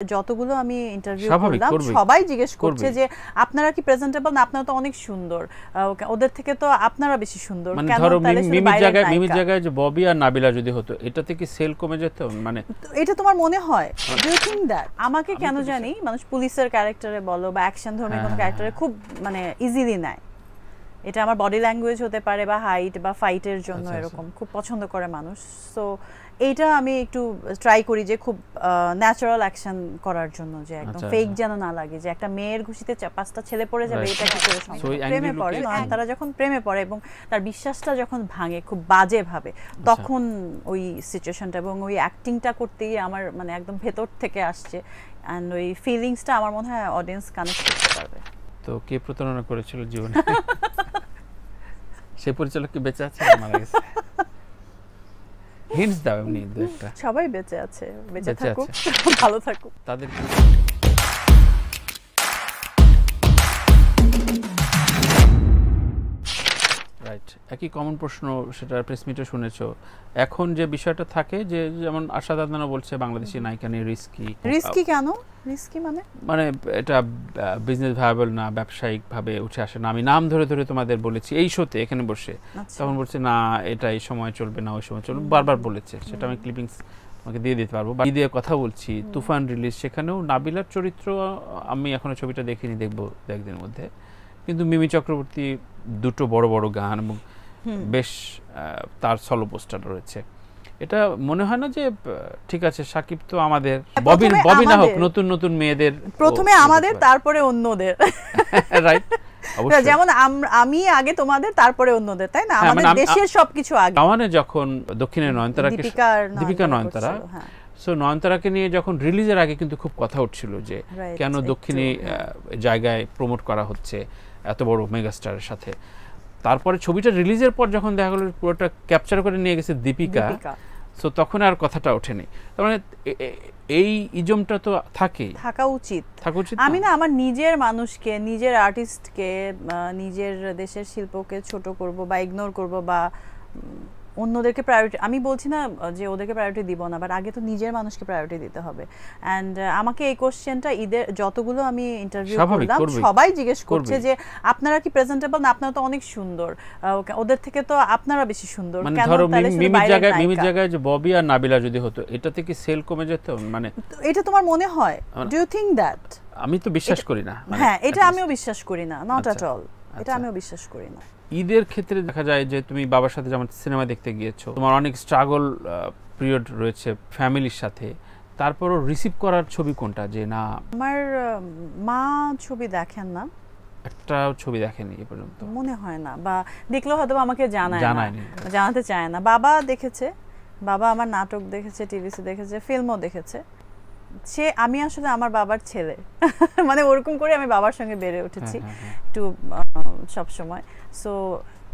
যতগুলো আমি ইন্টারভিউ করলাম সবাই জিজ্ঞেস করছে যে আপনারা কি প্রেজেন্টেবল না, আপনারা তো অনেক সুন্দর, ওদের থেকে তো আপনারা বেশি সুন্দর। মানে ধরো মিমির জায়গায় যে ববি আর নাবিলা যদি হতো, এটাতে কি সেল কমে যেত? মানে এটা তোমার মনে হয়? Do you think that? আমাকে কেন জানি মানুষ পুলিশের ক্যারেক্টারে বলো বা অ্যাকশন ধর্মী কোনো ক্যারেক্টারে খুব মানে ইজিলি নেয়। এটা আমার বডি ল্যাঙ্গুয়েজ হতে পারে বা হাইট বা ফাইটের জন্য এরকম খুব পছন্দ করে মানুষ। সো এইটা আমি একটু ট্রাই করি যে খুব ন্যাচারাল অ্যাকশন করার জন্য, যে একদম ফেক যেন না লাগে যে একটা মেয়ের ঘুষিতে পাঁচটা ছেলে পড়ে যাবে, এটা কি করে সম্ভব? প্রেমে পড়ে, তারা যখন প্রেমে পড়ে এবং তার বিশ্বাসটা যখন ভাঙে খুব বাজে ভাবে, তখন ওই সিচুয়েশনটা এবং ওই অ্যাক্টিংটা করতে গিয়ে আমার মানে একদম ভেতর থেকে আসছে, অ্যান্ড ওই ফিলিংসটা আমার মনে হয় অডিয়েন্স কানেক্ট করতে পারবে। তো কে প্রতারণা করেছিল জীবনে? সে পরিচালক কি বেঁচে আছে, মারা গেছে? হিন্টস দাও এমনি একটা। সবাই বেঁচে আছে, বেঁচে থাকুক, ভালো থাকুক তাদের। রাইট, একই কমন প্রশ্ন, সেটা প্রেস মিটে শুনেছো। এখন যে বিষয়টা থাকে যে যেমন আশাদ আদনান বলছে বাংলাদেশি নায়িকা নিয়ে রিস্কি কেন? রিস্কি মানে এটা বিজনেস ভায়াবল না, ব্যবসায়িক ভাবে উঠে আসে না। আমি নাম ধরে ধরে তোমাদের বলেছি এই শোতে এখানে বসে, তখন বলছে না এটা এই সময় চলবে না, ওই সময় চলবে, বারবার বলেছে। সেটা আমি ক্লিপিংস তোমাকে দিয়ে দিতে পারবো। বাকি দিয়ে কথা বলছি তুফান রিলিজ, সেখানেও নাবিলার চরিত্র আমি এখনো ছবিটা দেখিনি, দেখবো একদিনের মধ্যে। কিন্তু মিমি চক্রবর্তী দুটো বড় বড় গান এবং বেশ তার সলো পোস্টার রয়েছে। এটা মনে হয় না যে ঠিক আছে সাকিব তো আমাদের, ববি না হোক, নতুন নতুন মেয়েদের প্রথমে আমাদের তারপরে অন্যদের, রাইট? যেমন আমি আগে তোমাদের তারপরে অন্যদের, তাই না? আমাদের দেশের সবকিছু আগে। মানে যখন দক্ষিণে নয়নতারাকে, দীপিকা নয়নতারা, সো নয়নতারাকে নিয়ে যখন রিলিজের আগে কিন্তু খুব কথা উঠছিল যে কেন দক্ষিণী জায়গায় প্রমোট করা হচ্ছে এত বড় মেগাস্টারের সাথে। তারপরে ছবিটা রিলিজের পর যখন দেখা গেল পুরোটা ক্যাপচার করে নিয়ে গেছে দীপিকা, সো তখন আর কথাটা ওঠেনি। তার মানে এই ইজমটা তো থাকা উচিত। আমি না আমার নিজের মানুষকে, নিজের আর্টিস্টকে, নিজের দেশের শিল্পকে ছোট করব বা ইগনোর করব বা অন্যদেরকে প্রায়োরিটি, আমি বলছি না যে ওদেরকে প্রায়োরিটি দিব না, বাট আগে তো নিজের মানুষকে প্রায়োরিটি দিতে হবে। অ্যান্ড আমাকে এই কোশ্চেনটা ঈদের যতগুলো আমি ইন্টারভিউ করলাম সবাই জিজ্ঞেস করছে যে আপনারা কি প্রেজেন্টেবল না, আপনারা তো অনেক সুন্দর, ওদের থেকে তো আপনারা বেশি সুন্দর। মানে ধরো মিমির জায়গায় যে ববি আর নাবিলা যদি হতো, এটাতে কি সেল কমে যেত? মানে এটা তোমার মনে হয়? Do you think that? আমি তো বিশ্বাস করি না। হ্যাঁ, এটা আমিও বিশ্বাস করি না, নট অ্যাট অল। এটা আমিও বিশ্বাস করি না। ঈদের ক্ষেত্রে দেখা যায় যে তুমি বাবার সাথে যেমন সিনেমা দেখতে গিয়েছো, তোমার অনেক স্ট্রাগল পিরিয়ড রয়েছে ফ্যামিলির সাথে, তারপরও রিসিভ করার ছবি কোনটা? যে না আমার মা ছবি দেখেন না, একটা ছবি দেখেনি এ পর্যন্ত মনে হয় না, বা দেখলেও হয়তো আমাকে জানাতে চায় না। বাবা দেখেছে, বাবা আমার নাটক দেখেছে, টিভিতে দেখেছে, ফিল্মও দেখেছে। আমি আসলে আমার বাবার ছেলে, মানে ওরকম করে আমি বাবার সঙ্গে বেড়ে উঠেছি একটু সব সময়। সো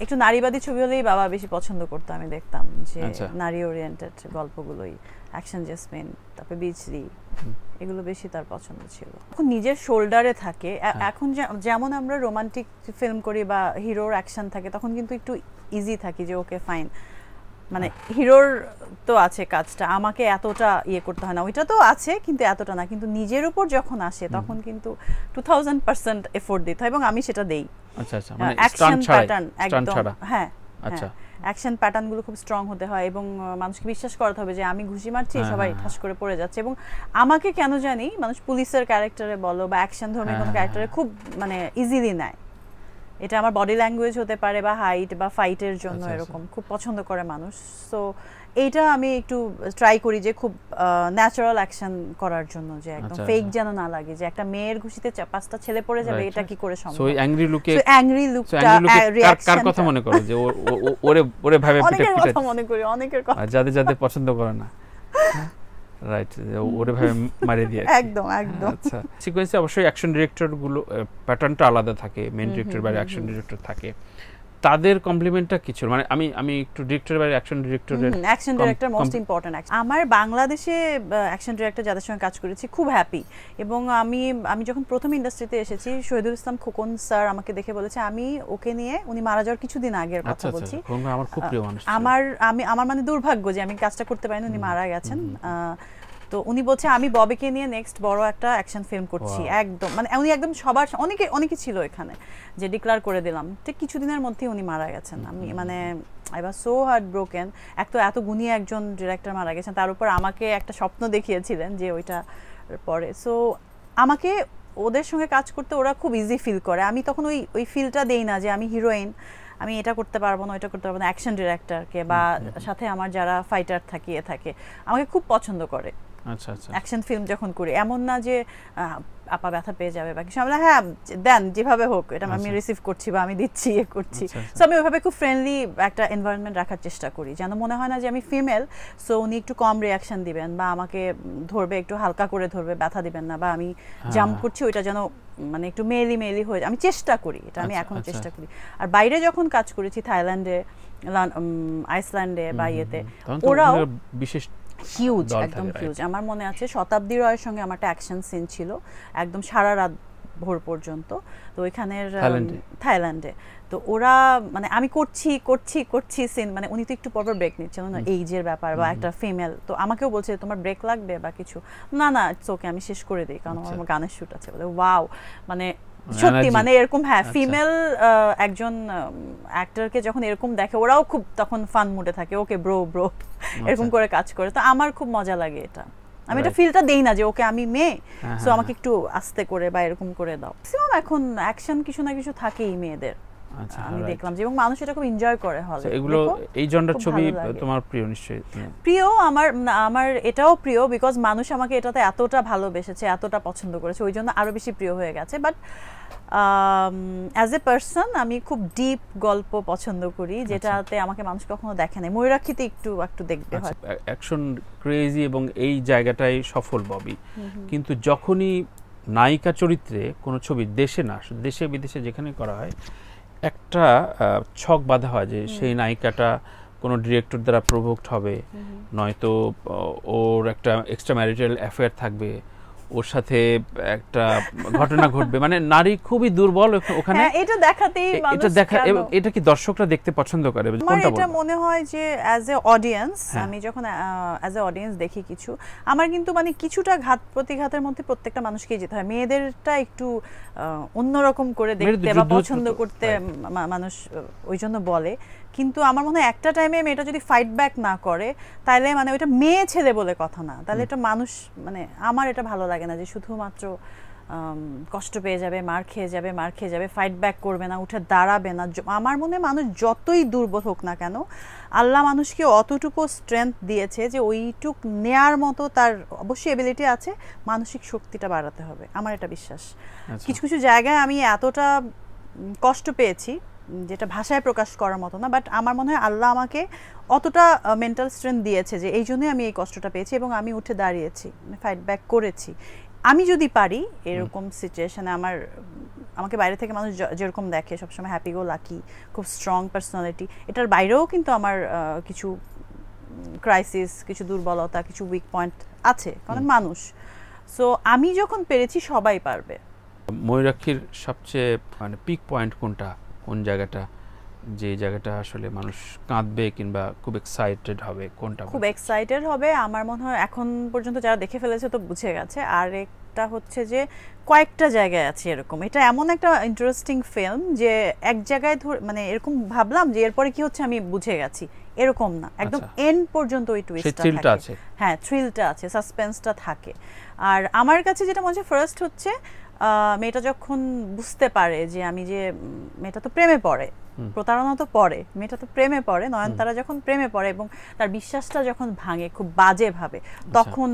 একটু নারীবাদী ছবি হলেই বাবা বেশি পছন্দ করতো, আমি দেখতাম যে নারী ওরিয়েন্টেড গল্পগুলোই, অ্যাকশন জেসমিন, তারপরে বিচরি, এগুলো বেশি তার পছন্দ ছিল। এখন নিজের শোল্ডারে থাকে। এখন যেমন আমরা রোমান্টিক ফিল্ম করি বা হিরোর অ্যাকশন থাকে, তখন কিন্তু একটু ইজি থাকি যে ওকে ফাইন, মানে হিরোর তো আছে কাজটা, আমাকে এতটা ইয়ে করতে হয় না, ওইটা তো আছে কিন্তু এতটা না। কিন্তু নিজের উপর যখন আসে তখন কিন্তু 2000% এফোর্ট দিতে হয় এবং আমি সেটা দেই। মানে অ্যাকশন প্যাটার্ন একদম, হ্যাঁ, অ্যাকশন প্যাটার্নগুলো খুব স্ট্রং হতে হয় এবং মানুষকে বিশ্বাস করাতে হবে যে আমি ঘুষি মারছি, সবাই ঠাস করে পড়ে যাচ্ছে। এবং আমাকে কেন জানি মানুষ পুলিশের ক্যারেক্টারে বলো বা অ্যাকশন ধর্মী কোনো ক্যারেক্টারে খুব মানে ইজিলি নেয়। এটা আমার বডি ল্যাঙ্গুয়েজ হতে পারে বা হাইট বা ফাইটের জন্য এরকম খুব পছন্দ করে মানুষ। সো এইটা আমি একটু ট্রাই করি যে খুব ন্যাচারাল অ্যাকশন করার জন্য, যে একদম ফেক যেন না লাগে যে একটা মেয়ের ঘুষিতে পাঁচটা ছেলে পড়ে যাবে, এটা কি করে সম্ভব? সো অ্যাংরি লুকটা রিঅ্যাকশন, কার কথা মনে করো যে ওরে ভাবে অনেকের কথা মনে করি, অনেকের কথা, যাদের পছন্দ করে না, রাইট, ওরে ভাবে মারে দিয়ে একদম। আচ্ছা, সিকোয়েন্সে অবশ্যই অ্যাকশন ডিরেক্টর গুলো প্যাটার্নটা আলাদা থাকে, মেইন ডিরেক্টর বাইরে অ্যাকশন ডিরেক্টর থাকে, তাদের কমপ্লিমেন্টটা কিছু মানে আমি একটু ডিরেক্টরের বাইরে অ্যাকশন ডিরেক্টর মোস্ট ইম্পর্টেন্ট। আমার বাংলাদেশে অ্যাকশন ডিরেক্টর যাদের সঙ্গে কাজ করেছি খুব হ্যাপি। এবং আমি যখন প্রথম ইন্ডাস্ট্রিতে এসেছি, শহীদুল ইসলাম খোকন স্যার আমাকে দেখে বলেছে, আমি ওকে নিয়ে, উনি মারা যাওয়ার কিছুদিন আগের কথা বলছি, আমার খুব প্রিয় মানুষ, আমার মানে দুর্ভাগ্য যে আমি কাজটা করতে পারিনি, উনি মারা গেছেন। তো উনি বলছে আমি ববিকে নিয়ে নেক্সট বড় একটা অ্যাকশন ফিল্ম করছি একদম মানে উনি একদম সবার অনেকে ছিল এখানে যে ডিক্লেয়ার করে দিলাম ঠিক কিছুদিনের মধ্যেই উনি মারা গেছেন আমি মানে I was so heart broken এত গুণী একজন ডিরেক্টর মারা গেছেন তার উপর আমাকে একটা স্বপ্ন দেখিয়েছিলেন যে ওইটা পরে সো আমাকে ওদের সঙ্গে কাজ করতে ওরা খুব ইজি ফিল করে আমি তখন ওই ফিলটা দেই না যে আমি হিরোইন আমি এটা করতে পারবো না ওইটা করতে পারবো না অ্যাকশন ডিরেক্টরকে বা সাথে আমার যারা ফাইটার থাকে আমাকে খুব পছন্দ করে আচ্ছা আচ্ছা অ্যাকশন ফিল্ম যখন করি এমন না যে আপা ব্যথা পেয়ে যাবে বা কিছু আমরা হ্যাঁ দেন যেভাবে হোক এটা আমি রিসিভ করছি বা আমি দিচ্ছি করছি সো আমি ওইভাবে খুব ফ্রেন্ডলি একটা এনভায়রনমেন্ট রাখার চেষ্টা করি যেন মনে হয় না যে আমি ফিমেল সো উনি একটু কম রিয়াকশন দিবেন বা আমাকে ধরবে একটু হালকা করে ধরবে ব্যথা দিবেন না বা আমি জাম্প করছি ওইটা যেন মানে একটু মেলি হয়ে আমি চেষ্টা করি এটা আমি এখনো চেষ্টা করি আর বাইরে যখন কাজ করেছি থাইল্যান্ডে আইসল্যান্ডে বা ইয়েতে ওরাও বিশেষ হিউজ একদম হিউজ আমার মনে আছে শতাব্দী রয়ের সঙ্গে আমার একটা অ্যাকশন সিন ছিল একদম সারা রাত ভোর পর্যন্ত তো ওইখানের থাইল্যান্ডে তো ওরা মানে আমি করছি সিন মানে উনি তো একটু পর ব্রেক নিচ্ছেন না এইজের ব্যাপার বা একটা ফিমেল তো আমাকেও বলছে তোমার ব্রেক লাগবে বা কিছু না ইটস ওকে আমি শেষ করে দিই কারণ আমার গানের শুট আছে বলে ওয়াও মানে সত্যি মানে এরকম হ্যাঁ ফিমেল একজন অ্যাক্টরকে যখন এরকম দেখে ওরাও খুব তখন ফান মুডে থাকে ওকে ব্রো এরকম করে কাজ করে তো আমার খুব মজা লাগে এটা আমি এটা ফিলটা দেই না যে ওকে আমি মেয়ে সো আমাকে একটু আস্তে করে বা এরকম করে দাও ম্যাক্সিমাম এখন অ্যাকশন কিছু না কিছু থাকেই মেয়েদের আমি দেখলাম যে এবং মানুষ এটা খুব এনজয় করে হলে এগুলো এই জনরার ছবি তোমার প্রিয় নিশ্চয়ই প্রিয় আমার এটাও প্রিয় বিকজ মানুষ আমাকে এটাতে এতটা ভালোবেসেছে এতটা পছন্দ করেছে ওই জন্য আরো বেশি প্রিয় হয়ে গেছে বাট অ্যাজ এ পার্সন আমি খুব ডিপ গল্প পছন্দ করি যেটাতে আমাকে মানুষ কখনো দেখে নাই ময়ূরাক্ষীতে একটু দেখবে হয় অ্যাকশন ক্রেজি এবং এই জায়গাটাই সফল ববি কিন্তু যখনই নায়িকা চরিত্রে কোনো ছবি দেশে না দেশে বিদেশে যেখানে করা হয় একটা ছক বাঁধা হয় যে সেই নায়িকাটা কোনো ডিরেক্টর দ্বারা প্রভোক্ট হবে নয়তো ওর একটা এক্সট্রা ম্যারিটাল অ্যাফেয়ার থাকবে ওর সাথে একটা ঘটনা ঘটবে মানে নারী খুবই দুর্বল ওখানে এটা দেখাতেই এটা কি দর্শকরা দেখতে পছন্দ করে কোনটা এটা মনে হয় যে অ্যাজ এ অডিয়েন্স আমি যখন অ্যাজ এ অডিয়েন্স দেখি কিছু আমার কিন্তু মানে কিছুটা ঘাত প্রতিঘাতের মধ্যে প্রত্যেকটা মানুষকেই যেতে হয় মেয়েদেরটা একটু অন্যরকম করে দেখতে বা পছন্দ করতে মানুষ ওই জন্য বলে কিন্তু আমার মনে হয় একটা টাইমে মেয়েটা যদি ফাইট ব্যাক না করে তাহলে মানে ওইটা মেয়ে ছেলে বলে কথা না তাহলে এটা মানুষ মানে আমার এটা ভালো লাগে না যে শুধুমাত্র কষ্ট পেয়ে যাবে মার খেয়ে যাবে ফাইট ব্যাক করবে না উঠে দাঁড়াবে না আমার মনে হয় মানুষ যতই দুর্বল হোক না কেন আল্লাহ মানুষকে অতটুকু স্ট্রেংথ দিয়েছে যে ওইটুক নেয়ার মতো তার অবশ্যই এবিলিটি আছে মানসিক শক্তিটা বাড়াতে হবে আমার এটা বিশ্বাস কিছু কিছু জায়গায় আমি এতটা কষ্ট পেয়েছি যেটা ভাষায় প্রকাশ করার মতো না বাট আমার মনে হয় আল্লাহ আমাকে অতটা মেন্টাল স্ট্রেংথ দিয়েছে যে এই জন্যই আমি এই কষ্টটা পেয়েছি এবং আমি উঠে দাঁড়িয়েছি ফাইট ব্যাক করেছি আমি যদি পারি এরকম সিচুয়েশনে আমাকে বাইরে থেকে মানুষ যেরকম দেখে সবসময় হ্যাপি গো লাকি খুব স্ট্রং পার্সোনালিটি এটার বাইরেও কিন্তু আমার কিছু ক্রাইসিস কিছু দুর্বলতা কিছু উইক পয়েন্ট আছে কারণ মানুষ সো আমি যখন পেরেছি সবাই পারবে ময়ূরাক্ষীর সবচেয়ে মানে পিক পয়েন্ট কোনটা কোন জায়গাটা যে জায়গাটা আসলে মানুষ কাঁদবে কিংবা খুব এক্সাইটেড হবে কোনটা খুব এক্সাইটেড হবে আমার মনে হয় এখন পর্যন্ত যারা দেখে ফেলেছে তো বুঝে গেছে আর একটা হচ্ছে যে কয়েকটা জায়গায় আছে এরকম এটা এমন একটা ইন্টারেস্টিং ফিল্ম যে এক জায়গায় মানে এরকম ভাবলাম যে এরপরে কি হচ্ছে আমি বুঝে গেছি এরকম না একদম এন্ড পর্যন্ত ওই টুইস্টটা থাকে হ্যাঁ থ্রিলটা আছে সাসপেন্সটা থাকে আর আমার কাছে যেটা মনে হয় ফার্স্ট হচ্ছে মেয়েটা যখন বুঝতে পারে যে আমি যে মেয়েটা তো প্রেমে পড়ে প্রতারণা তো পড়ে মেয়েটা তো প্রেমে পড়ে নয়নতারা যখন প্রেমে পড়ে এবং তার বিশ্বাসটা যখন ভাঙে খুব বাজে ভাবে তখন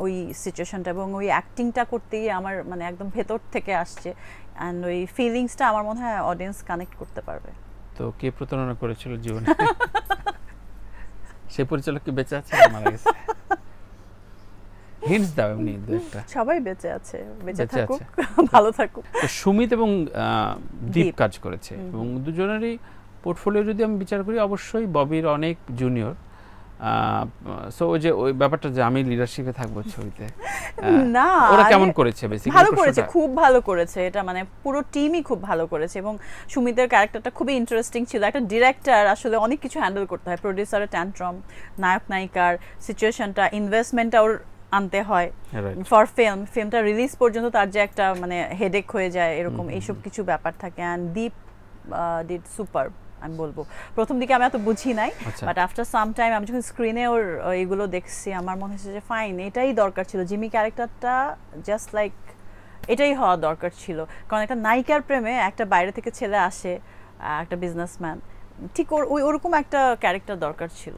ওই সিচুয়েশনটা এবং ওই অ্যাক্টিংটা করতে গিয়ে আমার মানে একদম ভেতর থেকে আসছে অ্যান্ড ওই ফিলিংসটা আমার মনে হয় অডিয়েন্স কানেক্ট করতে পারবে তো কে প্রতারণা করেছিল জীবনে সে পরিচালক কি বেঁচে আছে মারা গেছে হিন্টস দাও এমনি দুইটা সবাই বেঁচে আছে বেঁচে থাকুক ভালো থাকুক তো সুমিত এবং দীপ কাজ করেছে এবং দুজনেরই পোর্টফোলিও যদি আমি বিচার করি অবশ্যই ববির অনেক জুনিয়র সো ওই যে ওই ব্যাপারটা যে আমি লিডারশিপে থাকবো ছবিতে না ওরা কেমন করেছে বেসিক্যালি ভালো করেছে খুব ভালো করেছে এটা মানে পুরো টিমই খুব ভালো করেছে এবং সুমিতের ক্যারেক্টারটা খুবই ইন্টারেস্টিং ছিল একটা ডিরেক্টর আসলে অনেক কিছু হ্যান্ডেল করতে হয় প্রোডিউসারের ট্যান্ট্রাম নায়ক নায়িকার সিচুয়েশনটা ইনভেস্টমেন্টটা ওর আনতে হয় ফর ফিল্মটা রিলিজ পর্যন্ত তার যে একটা মানে হেডেক হয়ে যায় এরকম এইসব কিছু ব্যাপার থাকে অ্যান্ড দীপ ডিড সুপার আমি বলবো প্রথম দিকে আমি এত বুঝি নাই বাট আফটার সাম টাইম আমি যখন স্ক্রিনে ওর এগুলো দেখছি আমার মনে হচ্ছে যে ফাইন এটাই দরকার ছিল জিমি ক্যারেক্টারটা জাস্ট লাইক এটাই হওয়া দরকার ছিল কারণ একটা নায়িকার প্রেমে একটা বাইরে থেকে ছেলে আসে একটা বিজনেসম্যান ঠিক ওরকম একটা ক্যারেক্টার দরকার ছিল